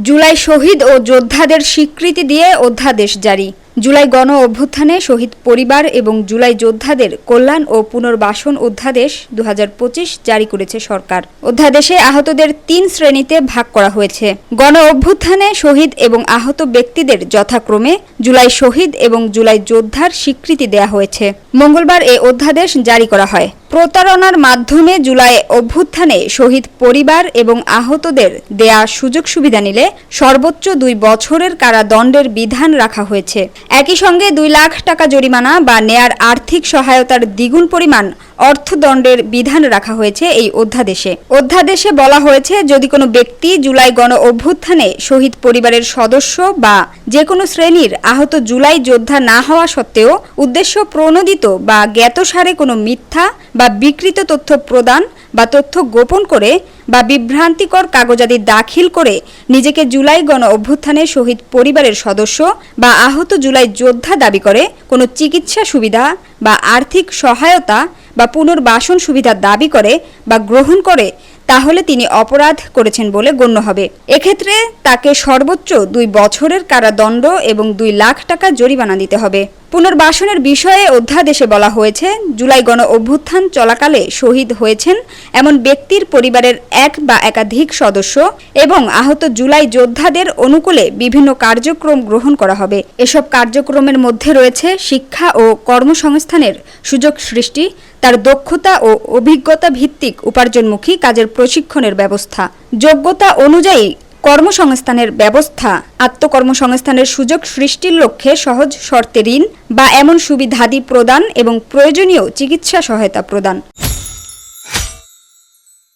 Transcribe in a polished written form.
জুলাই শহীদ ও যোদ্ধাদের স্বীকৃতি দিয়ে অধ্যাদেশ জারি। জুলাই গণ অভ্যুত্থানে শহীদ পরিবার এবং জুলাই যোদ্ধাদের কল্যাণ ও পুনর্বাসন অধ্যাদেশ 2025 জারি করেছে সরকার। অধ্যাদেশে আহতদের 3 শ্রেণীতে ভাগ করা হয়েছে। গণ অভ্যুত্থানে শহীদ এবং আহত ব্যক্তিদের যথাক্রমে জুলাই শহীদ এবং জুলাই যোদ্ধার স্বীকৃতি দেয়া হয়েছে। মঙ্গলবার এ অধ্যাদেশ জারি করা হয়। প্রতারণার মাধ্যমে জুলাই অভ্যুত্থানে শহীদ পরিবার এবং আহতদের দেয়া সুযোগ সুবিধা নিলে সর্বোচ্চ 2 বছরের কারাদণ্ডের বিধান রাখা হয়েছে। একই সঙ্গে 2 লাখ টাকা জরিমানা বা নেয়ার আর্থিক সহায়তার দ্বিগুণ পরিমাণ অর্থদণ্ডের বিধান রাখা হয়েছে এই অধ্যাদেশে। অধ্যাদেশে বলা হয়েছে, যদি কোনো ব্যক্তি জুলাই গণ অভ্যুত্থানে শহীদ পরিবারের সদস্য বা যে কোনো শ্রেণীর আহত জুলাই যোদ্ধা না হওয়া সত্ত্বেও উদ্দেশ্য প্রণোদিত বা জ্ঞাতসারে কোনো মিথ্যা বা বিকৃত তথ্য প্রদান বা তথ্য গোপন করে বা বিভ্রান্তিকর কাগজাদি দাখিল করে নিজেকে জুলাই গণ অভ্যুত্থানে শহীদ পরিবারের সদস্য বা আহত জুলাই যোদ্ধা দাবি করে কোনো চিকিৎসা সুবিধা বা আর্থিক সহায়তা বা পুনর্বাসন সুবিধা দাবি করে বা গ্রহণ করে, তাহলে তিনি অপরাধ করেছেন বলে গণ্য হবে। এক্ষেত্রে তাকে সর্বোচ্চ 2 বছরের কারাদণ্ড এবং 2 লাখ টাকা জরিমানা দিতে হবে। পুনর্বাসনের বিষয়ে অধ্যাদেশে বলা হয়েছে, জুলাই গণ অভ্যুত্থান চলাকালে শহীদ হয়েছেন এমন ব্যক্তির পরিবারের এক বা একাধিক সদস্য এবং আহত জুলাই যোদ্ধাদের অনুকূলে বিভিন্ন কার্যক্রম গ্রহণ করা হবে। এসব কার্যক্রমের মধ্যে রয়েছে শিক্ষা ও কর্মসংস্থানের সুযোগ সৃষ্টি, তার দক্ষতা ও অভিজ্ঞতা ভিত্তিক উপার্জনমুখী কাজের প্রশিক্ষণের ব্যবস্থা, যোগ্যতা অনুযায়ী কর্মসংস্থানের ব্যবস্থা, আত্মকর্মসংস্থানের সুযোগ সৃষ্টির লক্ষ্যে সহজ শর্তে ঋণ বা এমন সুবিধাদি প্রদান এবং প্রয়োজনীয় চিকিৎসা সহায়তা প্রদান।